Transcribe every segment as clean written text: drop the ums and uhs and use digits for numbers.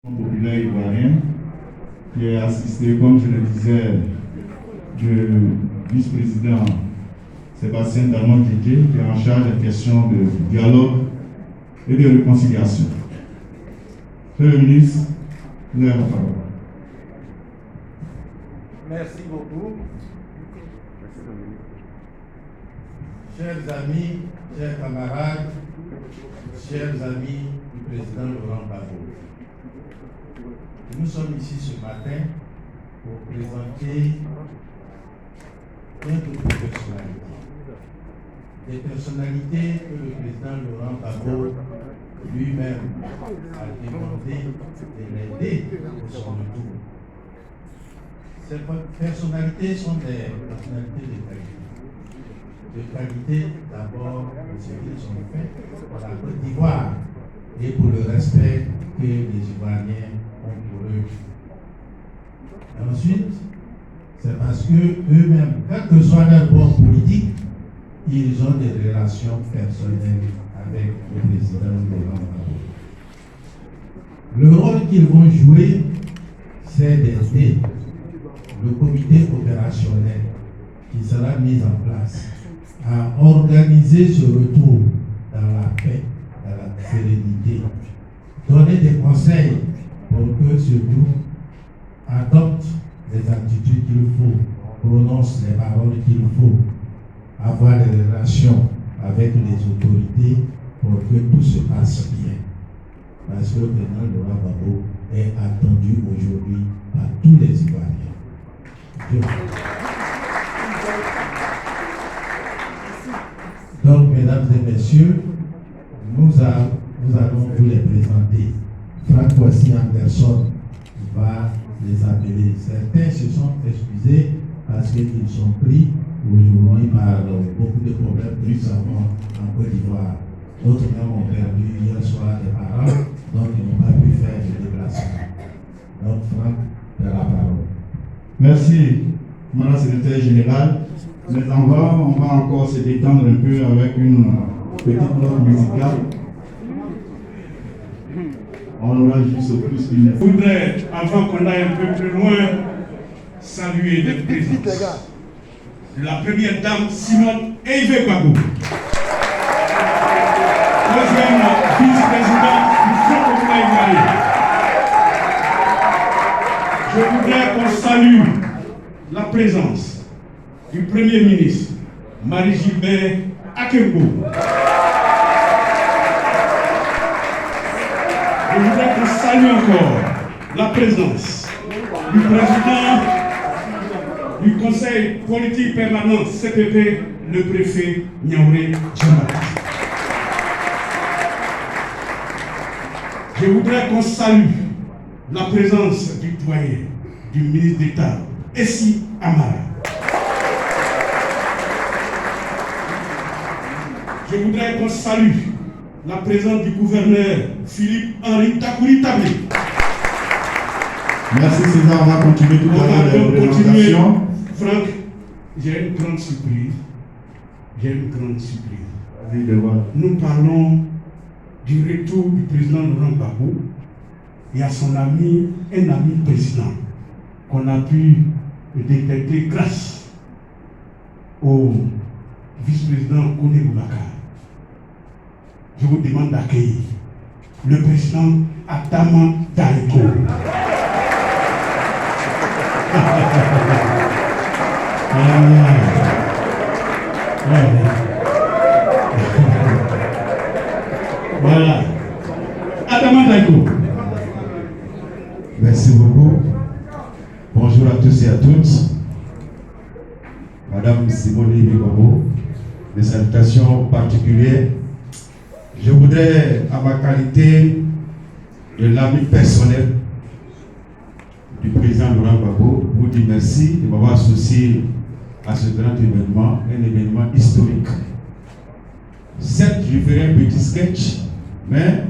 Populaire ivoirien, qui est assisté, comme je le disais, du vice-président Sébastien Damon Djedje, qui est en charge des questions de dialogue et de réconciliation. Monsieur le ministre, vous avez la parole. Merci beaucoup. Chers amis, chers camarades, chers amis du président Laurent Gbagbo, nous sommes ici ce matin pour présenter un groupe de personnalités. Des personnalités que le président Laurent Gbagbo lui-même a demandé de l'aider pour son retour. Ces personnalités sont des personnalités de qualité. De qualité d'abord pour ce qu'ils ont fait pour la Côte d'Ivoire et pour le respect que les Ivoiriens ont pour eux. Et ensuite, c'est parce que eux-mêmes, quel que soit leur bord politique, ils ont des relations personnelles avec le président Laurent Gbagbo. Le rôle qu'ils vont jouer, c'est d'aider le comité opérationnel qui sera mis en place à organiser ce retour dans la paix, dans la sérénité, donner des conseils pour que ce groupe adopte les attitudes qu'il faut, prononce les paroles qu'il faut, avoir des relations avec les autorités pour que tout se passe bien. Parce que le président Laurent Gbagbo est attendu aujourd'hui par tous les Ivoiriens. Donc, mesdames et messieurs, nous allons vous les présenter. Franck Kwasi Anderson va les appeler. Certains se sont excusés parce qu'ils sont pris aujourd'hui par beaucoup de problèmes plus avant en Côte d'Ivoire. D'autres même ont perdu hier soir des parents, donc ils n'ont pas pu faire le déplacement. Donc, Franck, tu as la parole. Merci, Madame la secrétaire générale. Mais on va encore se détendre un peu avec une petite note musicale. On aura juste plus une. Je voudrais, avant qu'on aille un peu plus loin, saluer les présences de la première dame Simone Eyve Gbagbo, deuxième vice-présidente du Front populaire ivoirien. Je voudrais qu'on salue la présence du Premier ministre, Marie-Gilbert Akembo. Je voudrais qu'on salue encore la présence du président du Conseil politique permanent CPP, le préfet Niaouré Djamat. Je voudrais qu'on salue la présence du doyen, du ministre d'État, Essi Amara. Je voudrais qu'on salue la présence du gouverneur Philippe-Henri Takouri Tablé. Merci César, on va continuer tout à l'heure la présentation. Franck, j'ai une grande surprise. Vas-y, de voir. Nous parlons du retour du président Laurent Gbagbo et à son ami, un ami président, qu'on a pu détecter grâce au vice-président Kone Boubacar. Je vous demande d'accueillir le président Adama Daïko. Voilà. Adama Daïko. Merci beaucoup. Bonjour à tous et à toutes. Madame Simone Eyve Gbagbo, mes salutations particulières. Je voudrais, à ma qualité de l'ami personnel du président Laurent Gbagbo, vous dire merci de m'avoir associé à ce grand événement, un événement historique. Certes, je ferai un petit sketch, mais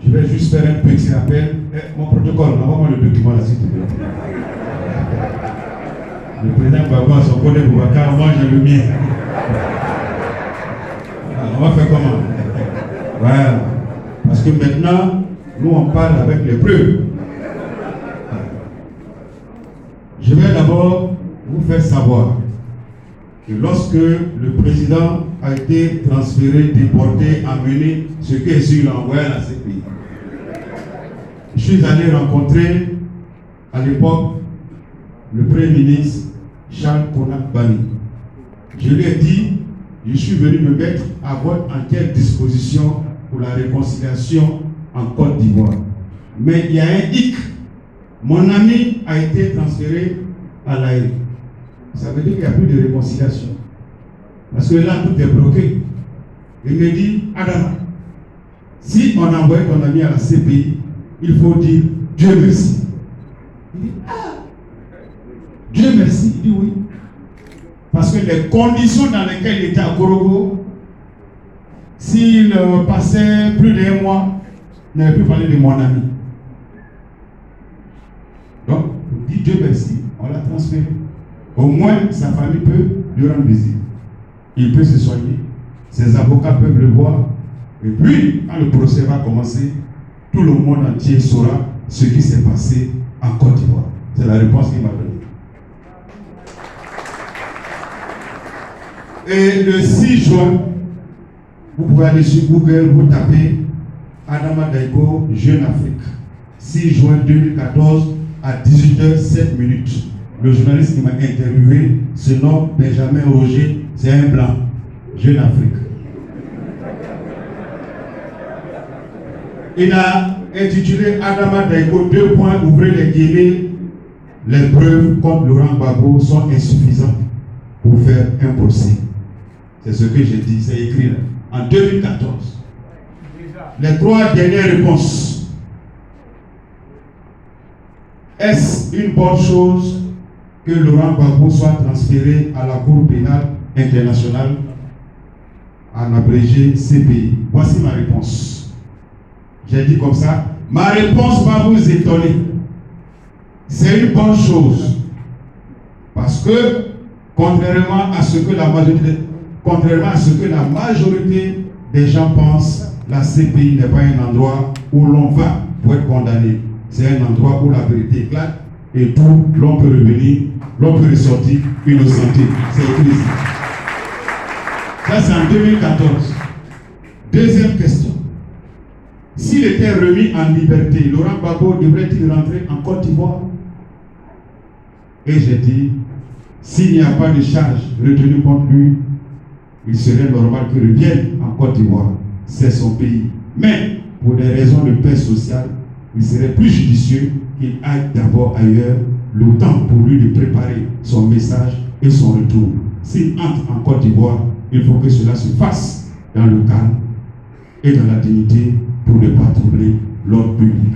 je vais juste faire un petit rappel. Mon protocole, envoie-moi le document là, s'il te plaît. Le président Gbagbo a son collègue Boubacar, moi j'ai le mien. On va faire comment? Voilà. Parce que maintenant, Nous, on parle avec les preuves. Je vais d'abord vous faire savoir que lorsque le président a été transféré, déporté, amené, ce qui est sur l'envoi à la CPI, je suis allé rencontrer à l'époque le Premier ministre Charles Konak Bani. Je lui ai dit, je suis venu me mettre à votre entière disposition pour la réconciliation en Côte d'Ivoire. Mais il y a un hic. Mon ami a été transféré à l'AE. Ça veut dire qu'il n'y a plus de réconciliation. Parce que là, tout est bloqué. Il me dit, Adama, si on envoie ton ami à la CPI, il faut dire Dieu merci. Il dit, ah, Dieu merci. Il dit oui. Parce que les conditions dans lesquelles il était à Gorogo, s'il passait plus d'un mois, il n'avait plus parlé de mon ami. Donc, on dit Dieu merci, on l'a transféré. Au moins, sa famille peut lui rendre visite. Il peut se soigner, ses avocats peuvent le voir. Et puis, quand le procès va commencer, tout le monde entier saura ce qui s'est passé en Côte d'Ivoire. C'est la réponse qu'il m'a donnée. Et le 6 juin, vous pouvez aller sur Google, vous tapez Adama Daïko, Jeune Afrique. 6 juin 2014 à 18h07. Le journaliste qui m'a interviewé se nomme Benjamin Roger, c'est un blanc, Jeune Afrique. Il a intitulé Adama Daïko, 2 points, ouvrez les guillemets, les preuves contre Laurent Gbagbo sont insuffisantes pour faire un procès. C'est ce que j'ai dit, c'est écrit là, en 2014. Les 3 dernières réponses. Est-ce une bonne chose que Laurent Gbagbo soit transféré à la Cour pénale internationale, en abrégé CPI? Voici ma réponse. J'ai dit comme ça. Ma réponse va vous étonner. C'est une bonne chose. Parce que, contrairement à ce que la majorité des gens pensent, la CPI n'est pas un endroit où l'on va pour être condamné. C'est un endroit où la vérité éclate et où l'on peut revenir, l'on peut ressortir innocenté. C'est écrit ici. Ça, c'est en 2014. Deuxième question. S'il était remis en liberté, Laurent Gbagbo devrait-il rentrer en Côte d'Ivoire? Et j'ai dit, s'il n'y a pas de charge retenue contre lui, il serait normal qu'il revienne en Côte d'Ivoire. C'est son pays. Mais, pour des raisons de paix sociale, il serait plus judicieux qu'il aille d'abord ailleurs, le temps pour lui de préparer son message et son retour. S'il entre en Côte d'Ivoire, il faut que cela se fasse dans le calme et dans la dignité pour ne pas troubler l'ordre public.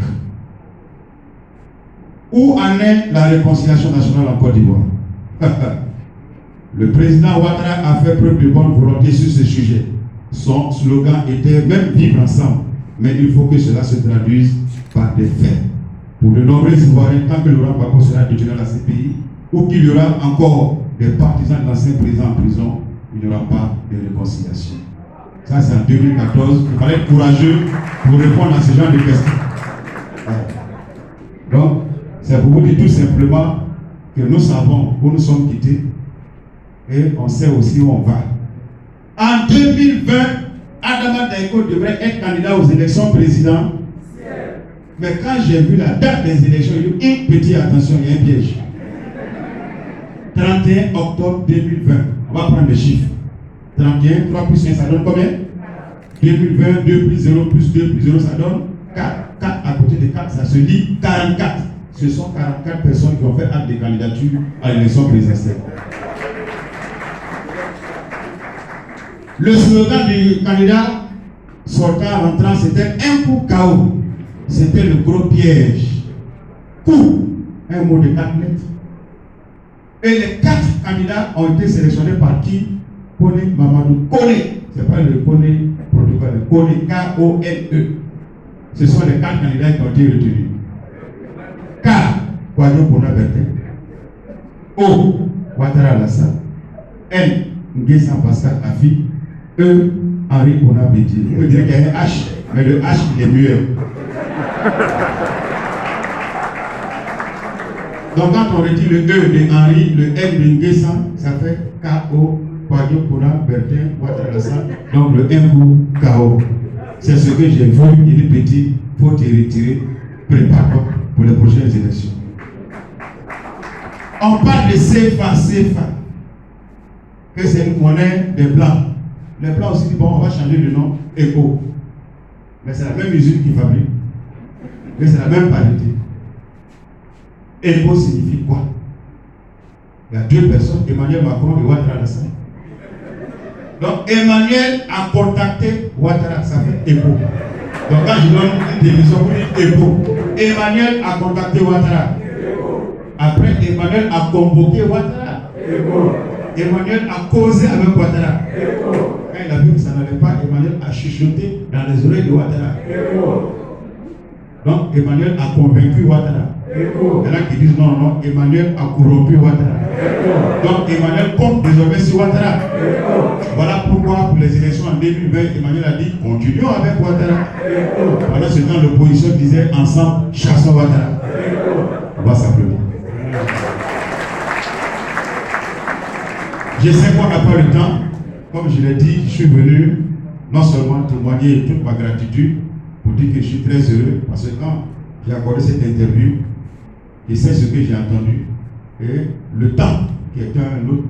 Où en est la réconciliation nationale en Côte d'Ivoire? Le président Ouattara a fait preuve de bonne volonté sur ce sujet. Son slogan était même vivre ensemble. Mais il faut que cela se traduise par des faits. Pour de nombreux Ivoiriens, tant que Laurent Gbagbo sera détenu à la CPI, ou qu'il y aura encore des partisans de l'ancien président en prison, il n'y aura pas de réconciliation. Ça, c'est en 2014. Il fallait être courageux pour répondre à ce genre de questions. Donc, c'est pour vous dire tout simplement que nous savons où nous sommes quittés et on sait aussi où on va. En 2020, Adama Daïko devrait être candidat aux élections présidentielles. Mais quand j'ai vu la date des élections, il y a une petite attention, il y a un piège. 31 octobre 2020. On va prendre les chiffres. 31, 3 plus 1, ça donne combien? 2020, 2 plus 0 plus 2 plus 0, ça donne 4. 4 à côté de 4, ça se lit 44. Ce sont 44 personnes qui ont fait acte de candidature à l'élection présidentielle. Le slogan du candidat sortant, rentrant, c'était un coup KO. C'était le gros piège. Coup, un mot de 4 lettres. Et les 4 candidats ont été sélectionnés par qui? Kone Mamadou. Kone, c'est pas le Kone Portugal, le Kone, K-O-N-E. Ce sont les 4 candidats qui ont été retenus. K, Kwadjo Kona Bertin. O, Ouattara Alassane. N, Nguessan Pascal Afi. E, Henri Kona Bédié. On peut dire qu'il y a un H, mais le H il est mieux. Donc quand on retire le E de Henri, le M de Nguessa, ça fait K.O. Kwadio Koura, Bertin, Ouattarassa. Donc le M ou K.O. C'est ce que j'ai vu, il est petit, il faut te retirer, prépare-toi pour les prochaines élections. On parle de CFA, que c'est une monnaie des Blancs. Les Blancs aussi disent, bon, on va changer de nom, ECO. Mais c'est la même usine qui fabrique. Mais c'est la même qualité. ECO signifie quoi? Il y a deux personnes, Emmanuel Macron et Ouattara. Donc Emmanuel a contacté Ouattara, ça fait ECO. Donc quand je donne une télévision pour dire ECO, Emmanuel a contacté Ouattara. Après, Emmanuel a convoqué Ouattara. Emmanuel a causé avec Ouattara. Quand il a vu que ça n'allait pas, Emmanuel a chuchoté dans les oreilles de Ouattara. Donc Emmanuel a convaincu Ouattara. Et là qui disent non, Emmanuel a corrompu Ouattara. Donc Emmanuel compte désormais sur Ouattara. Voilà pourquoi pour les élections en 2020, Emmanuel a dit continuons avec Ouattara. Pendant ce temps, l'opposition disait ensemble chassons Ouattara. On va s'applaudir. Je sais qu'on n'a pas le temps. Comme je l'ai dit, je suis venu non seulement témoigner toute ma gratitude pour dire que je suis très heureux parce que quand j'ai accordé cette interview, je sais ce que j'ai entendu et le temps qui est un autre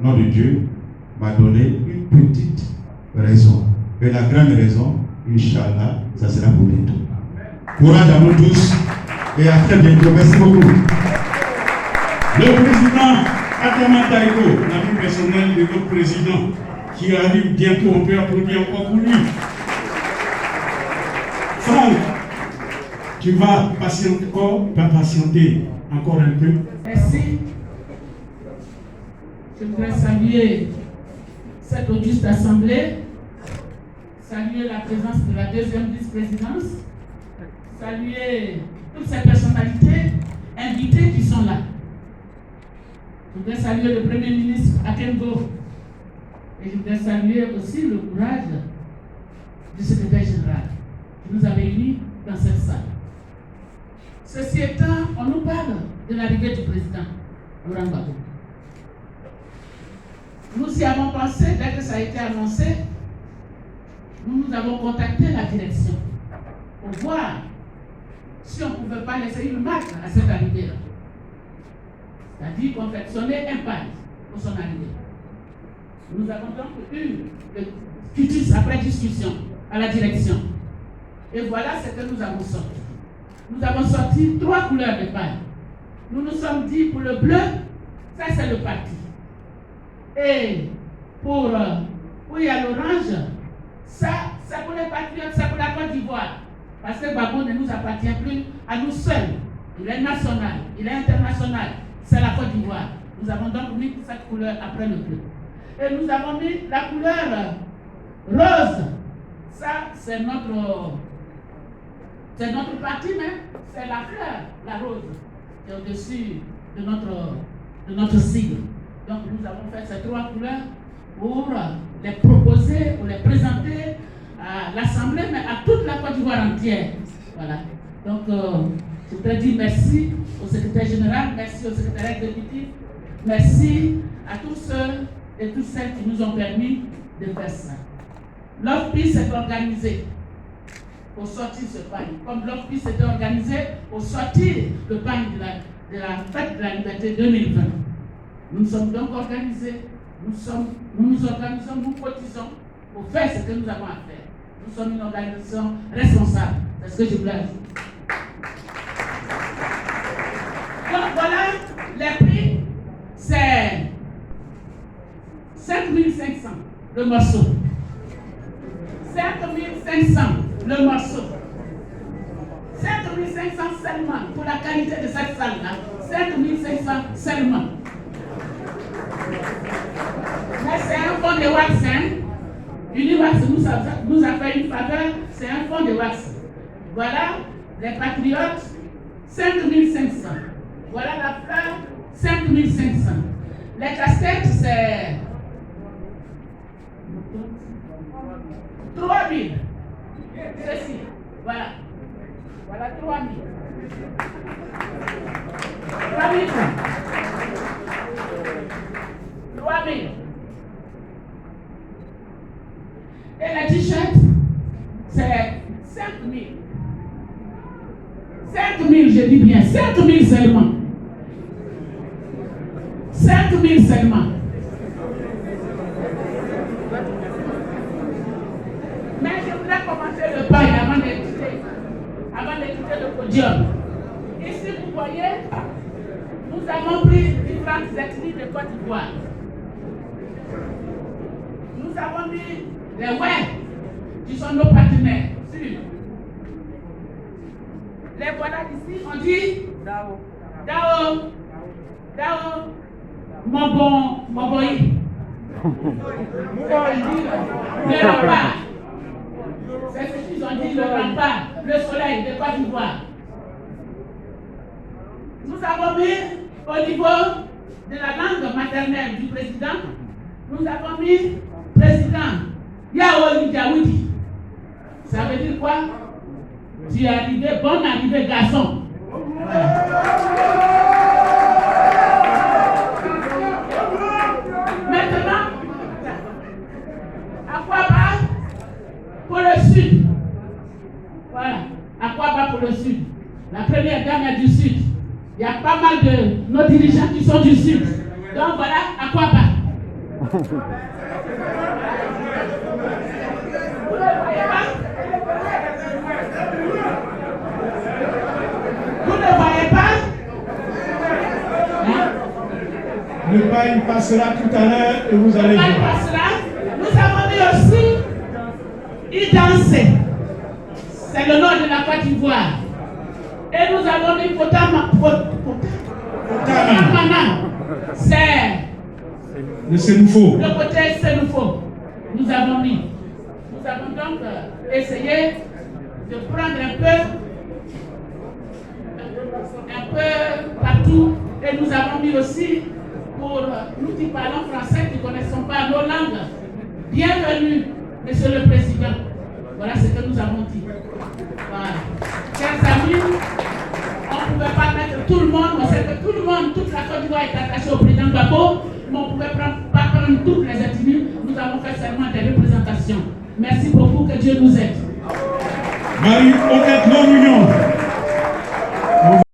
nom de Dieu m'a donné une petite raison. Et la grande raison, Inch'Allah, ça sera pour bientôt. Courage à nous tous et à très bientôt. Merci beaucoup. Le président Adama Taïko, l'ami personnel de notre président, qui arrive bientôt, on peut applaudir encore pour lui. Franck, tu vas patienter encore un peu. Merci. Je voudrais saluer cette auguste assemblée, saluer la présence de la deuxième vice-présidence, saluer toutes ces personnalités invitées qui sont là. Je voudrais saluer le Premier ministre Akengo et je voudrais saluer aussi le courage du secrétaire général qui nous a réunis dans cette salle. Ceci étant, on nous parle de l'arrivée du président Laurent Gbagbo. Nous y avons pensé, dès que ça a été annoncé, nous avons contacté la direction pour voir si on ne pouvait pas laisser une marque à cette arrivée-là. C'est-à-dire confectionner un page pour son arrivée. Nous avons donc eu le cutis après discussion à la direction. Et voilà ce que nous avons sorti. Nous avons sorti 3 couleurs de paille. Nous nous sommes dit pour le bleu, ça c'est le parti. Et pour il y a l'orange, ça c'est pour les patriotes, c'est pour la Côte d'Ivoire. Parce que Gbagbo ne nous appartient plus à nous seuls. Il est national, il est international. C'est la Côte d'Ivoire. Nous avons donc mis cette couleur après le bleu. Et nous avons mis la couleur rose. Ça, c'est notre parti, mais c'est la fleur, la rose, qui est au-dessus de notre sigle. Donc nous avons fait ces 3 couleurs pour les proposer, pour les présenter à l'Assemblée, mais à toute la Côte d'Ivoire entière. Voilà. Donc, je voudrais dire merci au secrétaire général, merci au secrétaire exécutif, merci à tous ceux et toutes celles qui nous ont permis de faire ça. L'OFPI s'est organisé pour sortir ce pagne. Comme l'OFPI s'était organisé pour sortir le pagne de la fête de la liberté 2020. Nous sommes donc organisés, nous nous organisons, nous cotisons pour faire ce que nous avons à faire. Nous sommes une organisation responsable. C'est ce que je voulais ajouter. Donc voilà, les prix, c'est 5500 le morceau. 5500 le morceau. 5500 seulement pour la qualité de cette salle-là. 5500 seulement. Mais c'est un fonds de wax. Uniwax nous a fait une faveur, c'est un fonds de wax. Voilà les patriotes, 5500. Voilà la fleur, 5500. Les casquettes, c'est 3000. Ceci, voilà. Voilà 3 000. 3 000 francs. 3 000. Et la t-shirt, c'est 5 000. 5 000, je dis bien, 5 000 seulement. 5 000 seulement. Mais je voudrais commencer le bail avant d'écouter le podium. Ici, vous voyez, nous avons pris différentes ethnies de Côte d'Ivoire. Nous avons mis les Ouè, qui sont nos partenaires. Les voilà ici, on dit Dao, mon boy. Le rempart. C'est ce qu'ils ont dit, le rempart, le soleil de Côte d'Ivoire. Nous avons mis au niveau de la langue maternelle du président, nous avons mis président Yao Lidjaoudi. Ça veut dire quoi? Tu es arrivé, bonne arrivée, garçon. Maintenant, Akwaba pour le sud. Voilà, Akwaba pour le sud. La première dame est du sud. Il y a pas mal de nos dirigeants qui sont du sud. Donc voilà, Akwaba. Vous ne voyez pas? Vous ne voyez pas? Hein? Le bail passera tout à l'heure et vous allez voir. Le bail passera. Nous avons mis aussi Idansé. C'est le nom de la Côte d'Ivoire. Et nous avons mis Potama. C'est le Sénoufo. Le côté Sénoufo. Nous avons mis. Nous avons donc essayé de prendre un peu partout. Et nous avons mis aussi pour nous qui parlons français, qui ne connaissons pas nos langues. Bienvenue, Monsieur le Président. Voilà ce que nous avons dit. Voilà. Chers amis, on ne pouvait pas mettre tout le monde, on sait que tout le monde, toute la Côte d'Ivoire est attachée au président Gbagbo, mais on ne pouvait pas prendre toutes les ethnies. Nous avons fait seulement des représentations. Merci beaucoup, que Dieu nous aide. Marie-Odette Non-Union.